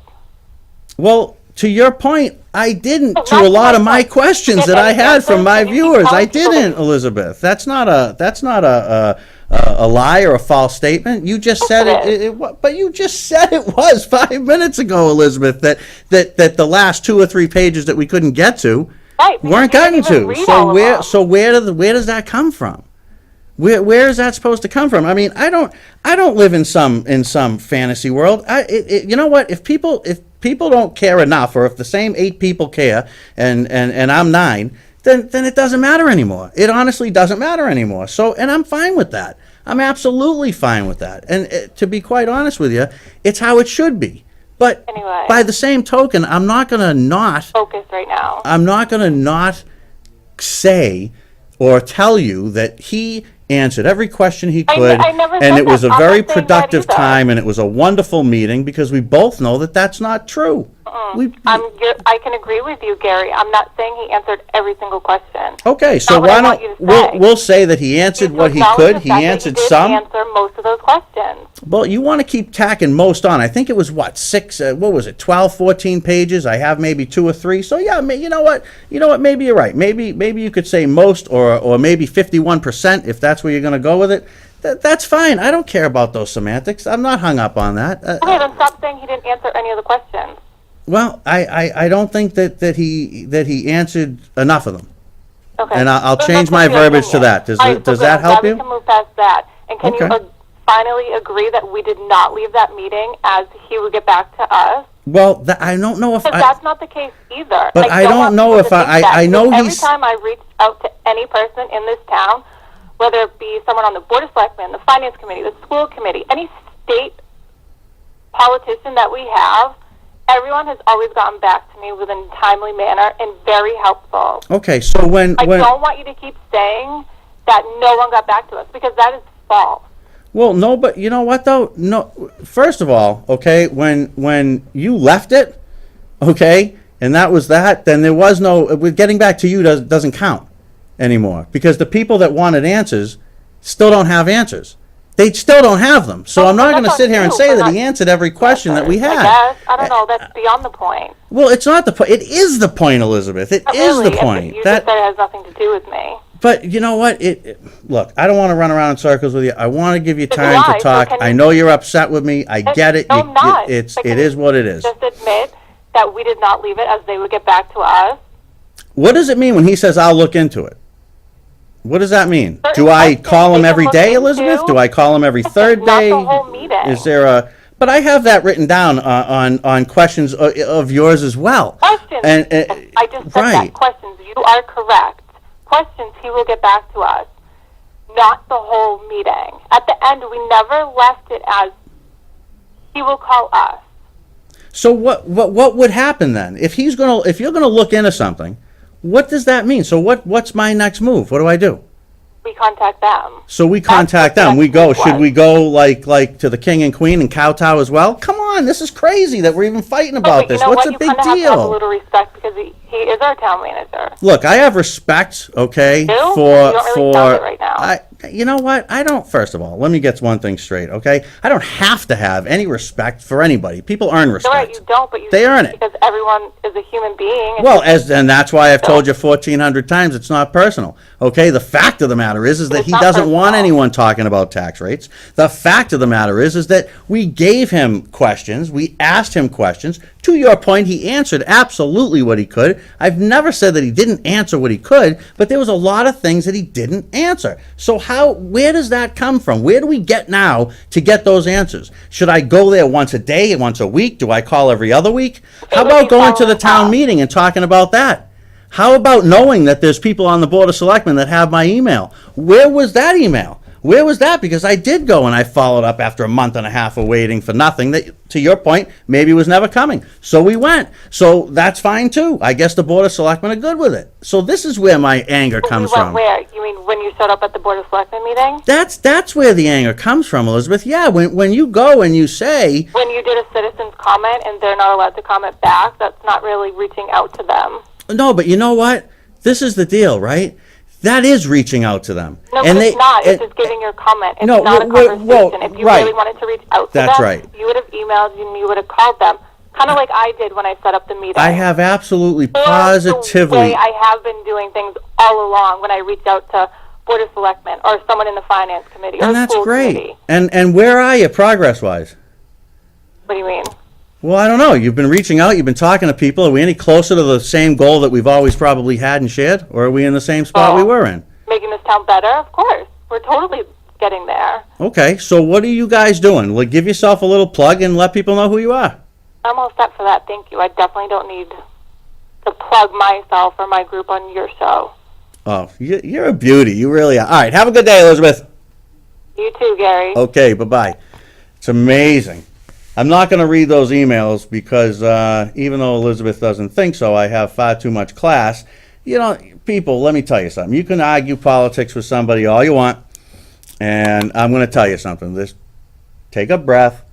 Well, to your point, I didn't No, to not a lot my of my point. questions Get that I any had from answers, my and you keep viewers. I telling people didn't, that- Elizabeth. That's not a lie or a false statement? You just said but you just said it was 5 minutes ago, Elizabeth, that the last 2 or 3 pages that we couldn't get to Right, because weren't you gotten didn't even to. read So all of where them. so where does that come from? Where is that supposed to come from? I mean, I don't live in some fantasy world. You know what? If people don't care enough, or if the same 8 people care, and I'm 9, then it doesn't matter anymore. It honestly doesn't matter anymore. So, and I'm fine with that. I'm absolutely fine with that. And to be quite honest with you, it's how it should be. But Anyway. by the same token, I'm not going to not say or tell you that he answered every question he could, I never and said it was a that. I'm very not saying that productive either. time, and it was a wonderful meeting, because we both know that that's not true. I can agree with you, Gary. I'm not saying he answered every single question. Okay, so Not what I why want don't you to say. we'll say that he answered what he could. He answered did some. answer most of those questions. Well, you want to keep tacking most on. I think it was, 12, 14 pages. I have maybe 2 or 3. So yeah, you know what? Maybe you're right. Maybe you could say most, or maybe 51%, if that's where you're going to go with it. That's fine. I don't care about those semantics. I'm not hung up on that. Okay, then stop saying he didn't answer any of the questions. Well, I don't think that he answered enough of them. Okay. And I'll Then change that's my just your verbiage to opinion. that. Does All right, does so that good. I'm help glad you? We can move past that. And can Okay. you finally agree that we did not leave that meeting as he would get back to us? Well, I don't know if Because I. that's not the case either. But I don't want know people if to I- think that, I know because he's- Every time I reach out to any person in this town, whether it be someone on the Board of Selectmen, the Finance Committee, the School Committee, any state politician that we have, everyone has always gotten back to me within a timely manner and very helpful. Okay, so when I don't want you to keep saying that no one got back to us, because that is false. well, no, but you know what though? No, first of all, okay, when you left it, okay, and that was that, then there was no. Getting back to you doesn't count anymore, because the people that wanted answers still don't have answers. They still don't have them. So Well, I'm not that's going to on sit here and you say for that he not- answered every question that we I had. guess. I don't know. That's beyond the point. Well, it's not the point. It is the point, Elizabeth. It Not is really. the point. You just said it has nothing to do with me. But you know what? Look, I don't want to run around in circles with you. I want to give you But time why? to So talk. can I you- know you're upset with me. I get it. No, I'm not. It But can is you what it is. Just admit that we did not leave it as they would get back to us. What does it mean when he says, "I'll look into it"? What does that mean? Certain Do I questions call him they can every look day, into. Elizabeth? Do I call him every third Not day? the whole meeting. Is there a? But I have that written down on questions of yours as well. Questions. And I just said right. that. Questions. You are correct. Questions, he will get back to us. Not the whole meeting. At the end, we never left it as he will call us. So what would happen then if you're gonna look into something? What does that mean? So what's my next move? What do I do? We contact them. So we That's contact what them. the We go. next Should move we was. go like to the King and Queen and kowtow as well? Come on, this is crazy that we're even fighting about But this. you know What's what? the big You kind of have to have a deal? little respect because he is our town manager. Look, I have respect, okay, You do? for You don't really sound it right now. you know what? I don't. First of all, let me get one thing straight, okay? I don't have to have any respect for anybody. People earn You're respect. right, you don't, but you They earn it. because everyone is a human being. and Well, and that's why I've told you 1,400 times it's not personal. Okay, the fact of the matter is that It's he not doesn't want personal. anyone talking about tax rates. The fact of the matter is that we gave him questions, we asked him questions. To your point, he answered absolutely what he could. I've never said that he didn't answer what he could, but there was a lot of things that he didn't answer. So where does that come from? Where do we get now to get those answers? Should I go there once a day, once a week? Do I call every other week? How would about be going to the following town up. meeting and talking about that? How about knowing that there's people on the Board of Selectmen that have my email? Where was that email? Where was that? Because I did go and I followed up after a month and a half of waiting for nothing that, to your point, maybe was never coming. So we went. So that's fine too. I guess the Board of Selectmen are good with it. So this is where my anger comes we went from. where? You mean when you showed up at the Board of Selectmen meeting? That's where the anger comes from, Elizabeth. Yeah, when you go and you say, When you did a citizen's comment and they're not allowed to comment back, that's not really reaching out to them. no, but you know what? This is the deal, right? That is reaching out to them. No, and but it's not. It's and- just giving your comment. It's No, not a well, conversation. If you right. really wanted to reach out to That's them, right. you would have emailed and you would have called them, kind of like I did when I set up the meeting. I have absolutely And the positively. way I have been doing things all along when I reach out to Board of Selectmen or someone in the Finance Committee or And that's School great. Committee. And where are you progress-wise? What do you mean? Well, I don't know. You've been reaching out. You've been talking to people. Are we any closer to the same goal that we've always probably had and shared? Or are we in the same spot we were in? Making this town better? Of course. We're totally getting there. Okay, so what are you guys doing? Well, give yourself a little plug and let people know who you are. I'm all set for that. Thank you. I definitely don't need to plug myself or my group on your show. Oh, you're a beauty. You really are. All right, have a good day, Elizabeth. You too, Gary. Okay, bye-bye. It's amazing. I'm not going to read those emails because even though Elizabeth doesn't think so, I have far too much class. You know, people, let me tell you something. You can argue politics with somebody all you want, and I'm going to tell you something. Just take a breath.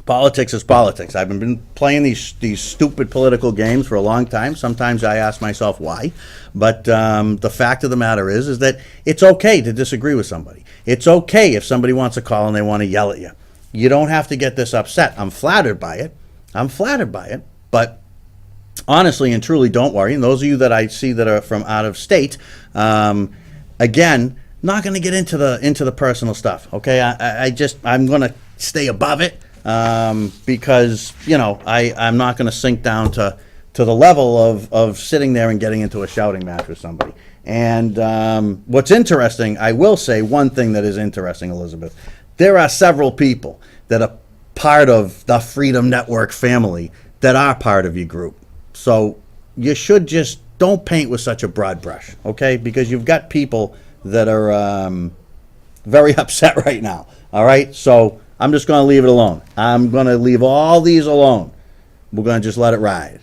Politics is politics. I've been playing these stupid political games for a long time. Sometimes I ask myself why. But the fact of the matter is that it's okay to disagree with somebody. It's okay if somebody wants to call and they want to yell at you. You don't have to get this upset. I'm flattered by it. But honestly and truly, don't worry. And those of you that I see that are from out of state, again, not going to get into the personal stuff. Okay, I'm going to stay above it. Because, you know, I'm not going to sink down to the level of sitting there and getting into a shouting match with somebody. And what's interesting, I will say one thing that is interesting, Elizabeth. There are several people that are part of the Freedom Network family that are part of your group. So you should just don't paint with such a broad brush, okay? Because you've got people that are very upset right now, all right? So I'm just going to leave it alone. I'm going to leave all these alone. We're going to just let it ride.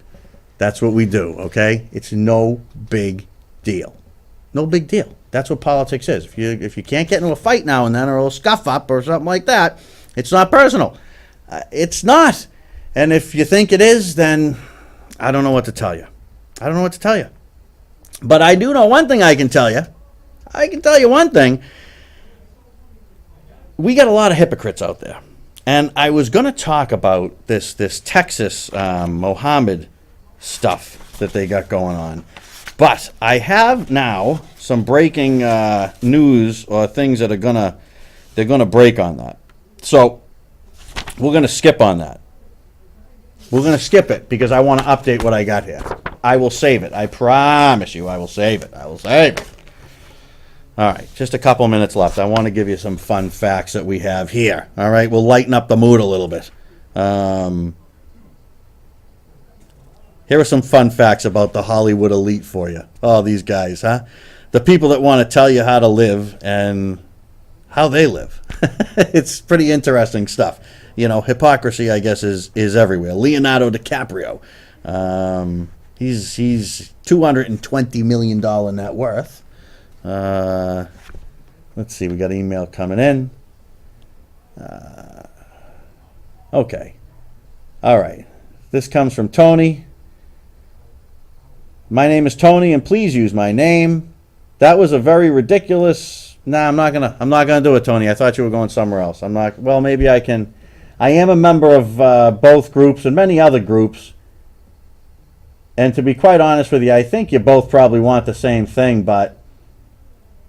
That's what we do, okay? It's no big deal. No big deal. That's what politics is. If you can't get into a fight now and then or a scuff up or something like that, it's not personal. It's not. And if you think it is, then I don't know what to tell you. I don't know what to tell you. But I do know one thing I can tell you. I can tell you one thing. We got a lot of hypocrites out there. And I was going to talk about this Texas Mohammed stuff that they got going on. But I have now some breaking news or things that are they're gonna break on that. So we're going to skip on that. We're going to skip it because I want to update what I got here. I will save it. I promise you I will save it. I will save it. All right, just a couple minutes left. I want to give you some fun facts that we have here. All right, we'll lighten up the mood a little bit. Here are some fun facts about the Hollywood elite for you. Oh, these guys, huh? The people that want to tell you how to live and how they live. It's pretty interesting stuff. You know, hypocrisy, I guess, is everywhere. Leonardo DiCaprio. He's $220 million net worth. Let's see, we got an email coming in. Okay. All right. This comes from Tony. My name is Tony, and please use my name. That was a very ridiculous. Nah, I'm not gonna do it, Tony. I thought you were going somewhere else. I'm not. Well, maybe I can. I am a member of both groups and many other groups. And to be quite honest with you, I think you both probably want the same thing, but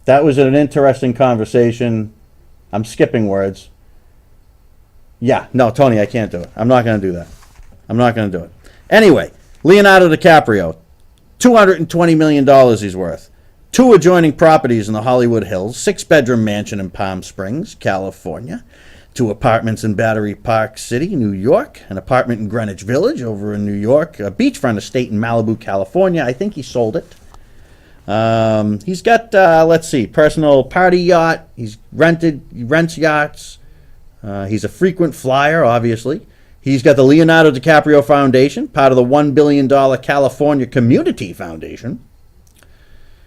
that was an interesting conversation. I'm skipping words. Yeah, no, Tony, I can't do it. I'm not going to do that. I'm not going to do it. Anyway, Leonardo DiCaprio, $220 million he's worth. 2 adjoining properties in the Hollywood Hills, 6-bedroom mansion in Palm Springs, California, 2 apartments in Battery Park City, New York, an apartment in Greenwich Village over in New York, a beachfront estate in Malibu, California. I think he sold it. He's got, let's see, personal party yacht. He rents yachts. He's a frequent flyer, obviously. He's got the Leonardo DiCaprio Foundation, part of the $1 billion California Community Foundation.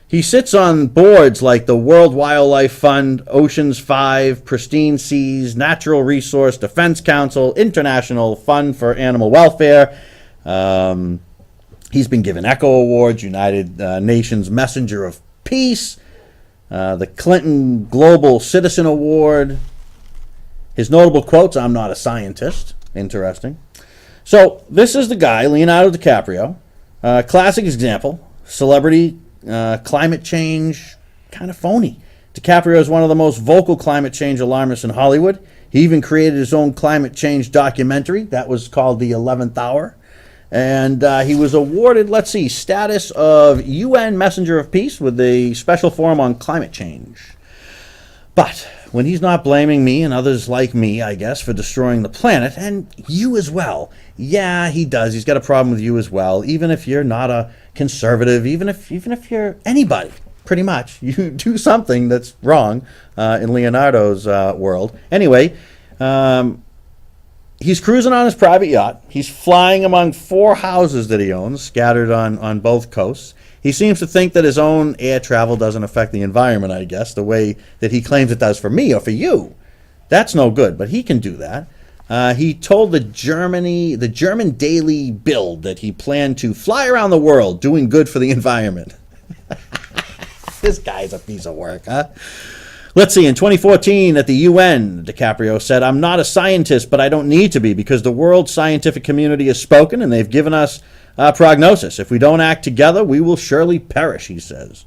He sits on boards like the World Wildlife Fund, Oceans 5, Pristine Seas, Natural Resource Defense Council, International Fund for Animal Welfare. He's been given Echo Awards, United Nations Messenger of Peace, the Clinton Global Citizen Award. His notable quotes, "I'm not a scientist." Interesting. So this is the guy, Leonardo DiCaprio. Classic example, celebrity, climate change, kind of phony. DiCaprio is one of the most vocal climate change alarmists in Hollywood. He even created his own climate change documentary that was called The 11th Hour. And he was awarded, status of UN Messenger of Peace with the Special Forum on Climate Change. But when he's not blaming me and others like me, I guess, for destroying the planet, and you as well. Yeah, he does. He's got a problem with you as well. Even if you're not a conservative, even if you're anybody, pretty much, you do something that's wrong in Leonardo's world. Anyway, he's cruising on his private yacht. He's flying among 4 houses that he owns, scattered on both coasts. He seems to think that his own air travel doesn't affect the environment, I guess, the way that he claims it does for me or for you. That's no good, but he can do that. He told the German Daily Bild that he planned to fly around the world doing good for the environment. This guy's a piece of work, huh? Let's see, in 2014 at the UN, DiCaprio said, "I'm not a scientist, but I don't need to be because the world scientific community has spoken and they've given us a prognosis. If we don't act together, we will surely perish," he says.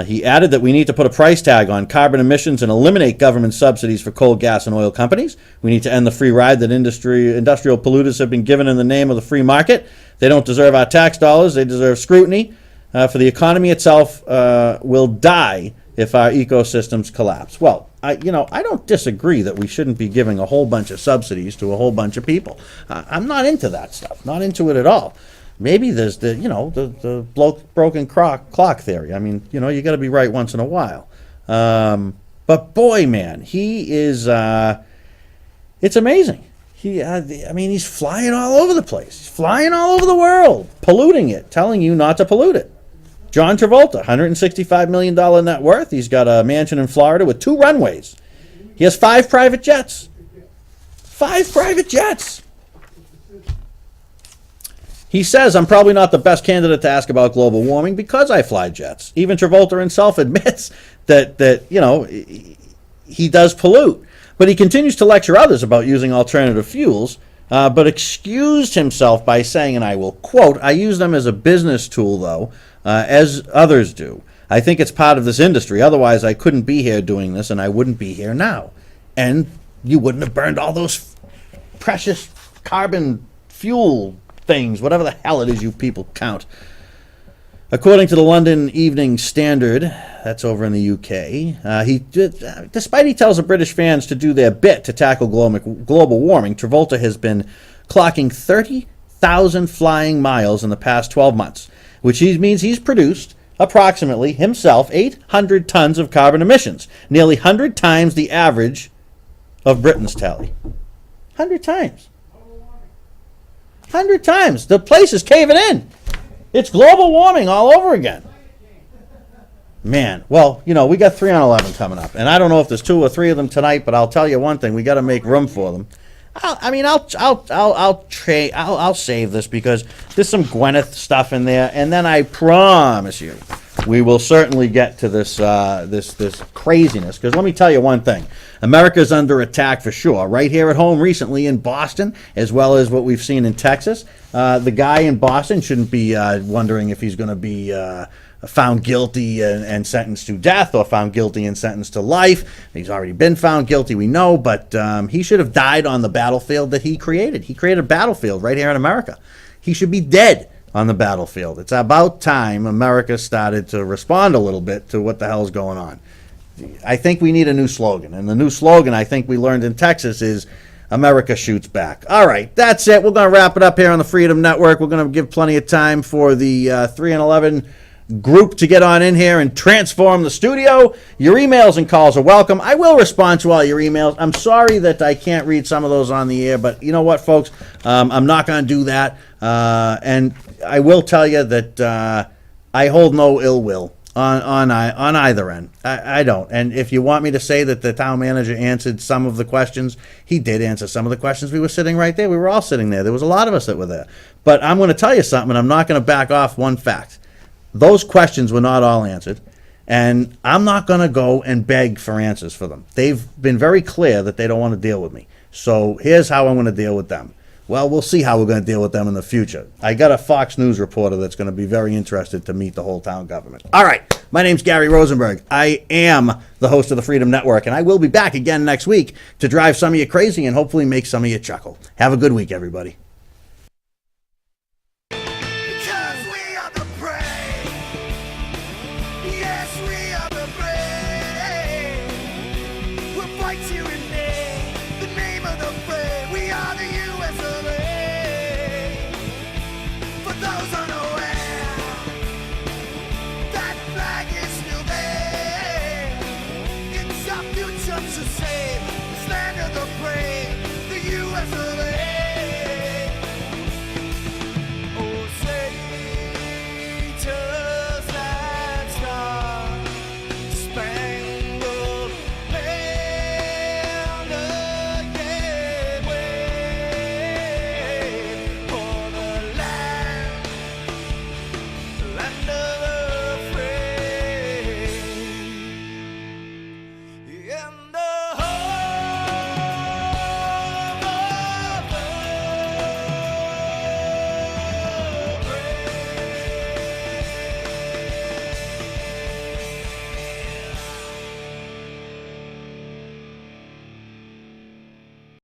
He added that we need to put a price tag on carbon emissions and eliminate government subsidies for coal, gas, and oil companies. We need to end the free ride that industrial polluters have been given in the name of the free market. They don't deserve our tax dollars. They deserve scrutiny. For the economy itself will die if our ecosystems collapse. Well, I don't disagree that we shouldn't be giving a whole bunch of subsidies to a whole bunch of people. I'm not into that stuff. Not into it at all. Maybe there's the broken clock theory. I mean, you got to be right once in a while. But boy, man, he is. It's amazing. He's flying all over the place. He's flying all over the world, polluting it, telling you not to pollute it. John Travolta, $165 million net worth. He's got a mansion in Florida with 2 runways. He has 5 private jets. 5 private jets. He says, "I'm probably not the best candidate to ask about global warming because I fly jets." Even Travolta himself admits that he does pollute. But he continues to lecture others about using alternative fuels, but excused himself by saying, and I will quote, "I use them as a business tool, though, as others do. I think it's part of this industry. Otherwise, I couldn't be here doing this, and I wouldn't be here now. And you wouldn't have burned all those precious carbon fuel things, whatever the hell it is you people count." According to the London Evening Standard, that's over in the UK, despite he tells the British fans to do their bit to tackle global warming, Travolta has been clocking 30,000 flying miles in the past 12 months, which means he's produced approximately himself 800 tons of carbon emissions, nearly 100 times the average of Britain's tally. 100 times. 100 times. The place is caving in. It's global warming all over again. Man, well, we got 3 on 11 coming up, and I don't know if there's 2 or 3 of them tonight, but I'll tell you one thing: we got to make room for them. I'll save this because there's some Gwyneth stuff in there, and then I promise you, we will certainly get to this craziness. Because let me tell you one thing: America's under attack for sure. Right here at home, recently in Boston, as well as what we've seen in Texas. The guy in Boston shouldn't be wondering if he's going to be found guilty and sentenced to death or found guilty and sentenced to life. He's already been found guilty, we know, but he should have died on the battlefield that he created. He created a battlefield right here in America. He should be dead on the battlefield. It's about time America started to respond a little bit to what the hell's going on. I think we need a new slogan, and the new slogan I think we learned in Texas is America shoots back. All right, that's it. We're going to wrap it up here on the Freedom Network. We're going to give plenty of time for the 3 and 11 group to get on in here and transform the studio. Your emails and calls are welcome. I will respond to all your emails. I'm sorry that I can't read some of those on the air, but you know what, folks? I'm not going to do that. And I will tell you that I hold no ill will on either end. I don't. And if you want me to say that the town manager answered some of the questions, he did answer some of the questions. We were sitting right there. We were all sitting there. There was a lot of us that were there. But I'm going to tell you something, and I'm not going to back off one fact. Those questions were not all answered, and I'm not going to go and beg for answers for them. They've been very clear that they don't want to deal with me. So here's how I'm going to deal with them. Well, we'll see how we're going to deal with them in the future. I got a Fox News reporter that's going to be very interested to meet the whole town government. All right, My name's Gary Rosenberg. I am the host of the Freedom Network, and I will be back again next week to drive some of you crazy and hopefully make some of you chuckle. Have a good week, everybody.